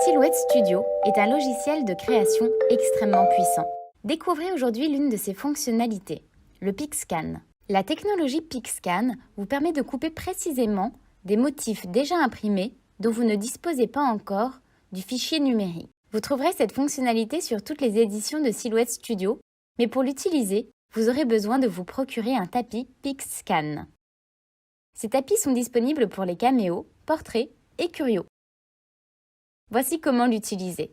Silhouette Studio est un logiciel de création extrêmement puissant. Découvrez aujourd'hui l'une de ses fonctionnalités, le PicScan. La technologie PicScan vous permet de couper précisément des motifs déjà imprimés dont vous ne disposez pas encore du fichier numérique. Vous trouverez cette fonctionnalité sur toutes les éditions de Silhouette Studio, mais pour l'utiliser, vous aurez besoin de vous procurer un tapis PicScan. Ces tapis sont disponibles pour les caméos, portraits et curios. Voici comment l'utiliser.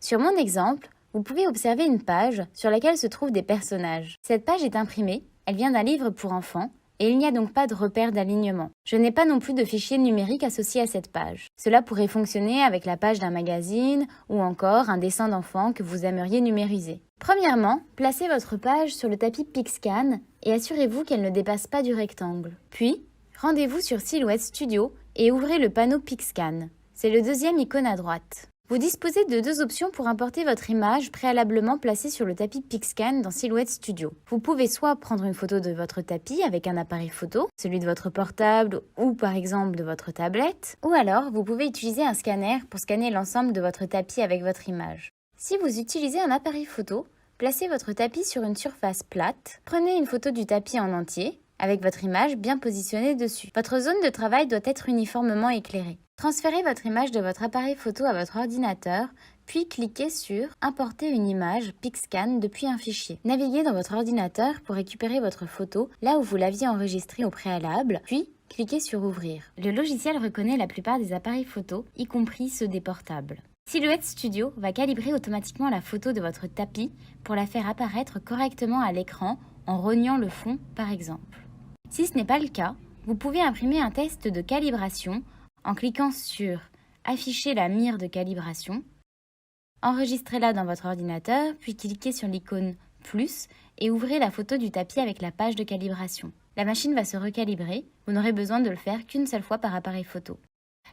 Sur mon exemple, vous pouvez observer une page sur laquelle se trouvent des personnages. Cette page est imprimée, elle vient d'un livre pour enfants et il n'y a donc pas de repère d'alignement. Je n'ai pas non plus de fichier numérique associé à cette page. Cela pourrait fonctionner avec la page d'un magazine ou encore un dessin d'enfant que vous aimeriez numériser. Premièrement, placez votre page sur le tapis PicScan et assurez-vous qu'elle ne dépasse pas du rectangle. Puis, rendez-vous sur Silhouette Studio et ouvrez le panneau PicScan. C'est le deuxième icône à droite. Vous disposez de deux options pour importer votre image préalablement placée sur le tapis PicScan dans Silhouette Studio. Vous pouvez soit prendre une photo de votre tapis avec un appareil photo, celui de votre portable ou par exemple de votre tablette, ou alors vous pouvez utiliser un scanner pour scanner l'ensemble de votre tapis avec votre image. Si vous utilisez un appareil photo, placez votre tapis sur une surface plate, prenez une photo du tapis en entier, avec votre image bien positionnée dessus. Votre zone de travail doit être uniformément éclairée. Transférez votre image de votre appareil photo à votre ordinateur, puis cliquez sur « Importer une image PicScan depuis un fichier ». Naviguez dans votre ordinateur pour récupérer votre photo là où vous l'aviez enregistrée au préalable, puis cliquez sur « Ouvrir ». Le logiciel reconnaît la plupart des appareils photo, y compris ceux des portables. Silhouette Studio va calibrer automatiquement la photo de votre tapis pour la faire apparaître correctement à l'écran en rognant le fond par exemple. Si ce n'est pas le cas, vous pouvez imprimer un test de calibration en cliquant sur « Afficher la mire de calibration », enregistrez-la dans votre ordinateur, puis cliquez sur l'icône « Plus » et ouvrez la photo du tapis avec la page de calibration. La machine va se recalibrer, vous n'aurez besoin de le faire qu'une seule fois par appareil photo.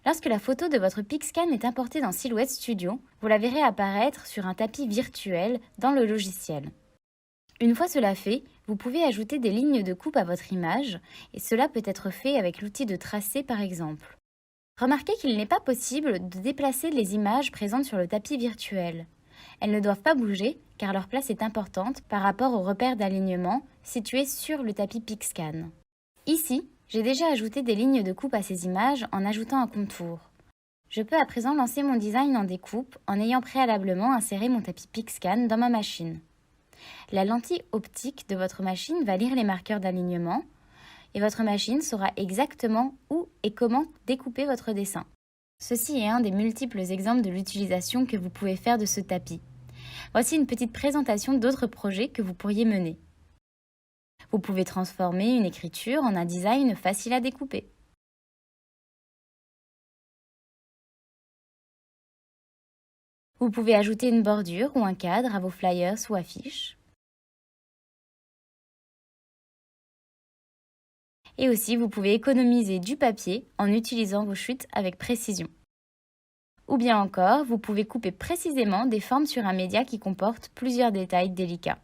Lorsque la photo de votre PicScan est importée dans Silhouette Studio, vous la verrez apparaître sur un tapis virtuel dans le logiciel. Une fois cela fait, vous pouvez ajouter des lignes de coupe à votre image et cela peut être fait avec l'outil de tracé par exemple. Remarquez qu'il n'est pas possible de déplacer les images présentes sur le tapis virtuel. Elles ne doivent pas bouger car leur place est importante par rapport au repère d'alignement situé sur le tapis PicScan. Ici, j'ai déjà ajouté des lignes de coupe à ces images en ajoutant un contour. Je peux à présent lancer mon design en découpe en ayant préalablement inséré mon tapis PicScan dans ma machine. La lentille optique de votre machine va lire les marqueurs d'alignement et votre machine saura exactement où et comment découper votre dessin. Ceci est un des multiples exemples de l'utilisation que vous pouvez faire de ce tapis. Voici une petite présentation d'autres projets que vous pourriez mener. Vous pouvez transformer une écriture en un design facile à découper. Vous pouvez ajouter une bordure ou un cadre à vos flyers ou affiches. Et aussi, vous pouvez économiser du papier en utilisant vos chutes avec précision. Ou bien encore, vous pouvez couper précisément des formes sur un média qui comporte plusieurs détails délicats.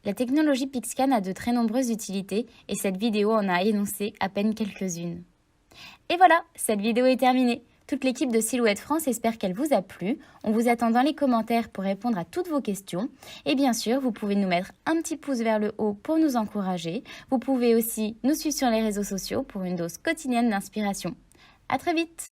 La technologie PicScan a de très nombreuses utilités et cette vidéo en a énoncé à peine quelques-unes. Et voilà, cette vidéo est terminée. Toute l'équipe de Silhouette France espère qu'elle vous a plu. On vous attend dans les commentaires pour répondre à toutes vos questions. Et bien sûr, vous pouvez nous mettre un petit pouce vers le haut pour nous encourager. Vous pouvez aussi nous suivre sur les réseaux sociaux pour une dose quotidienne d'inspiration. À très vite!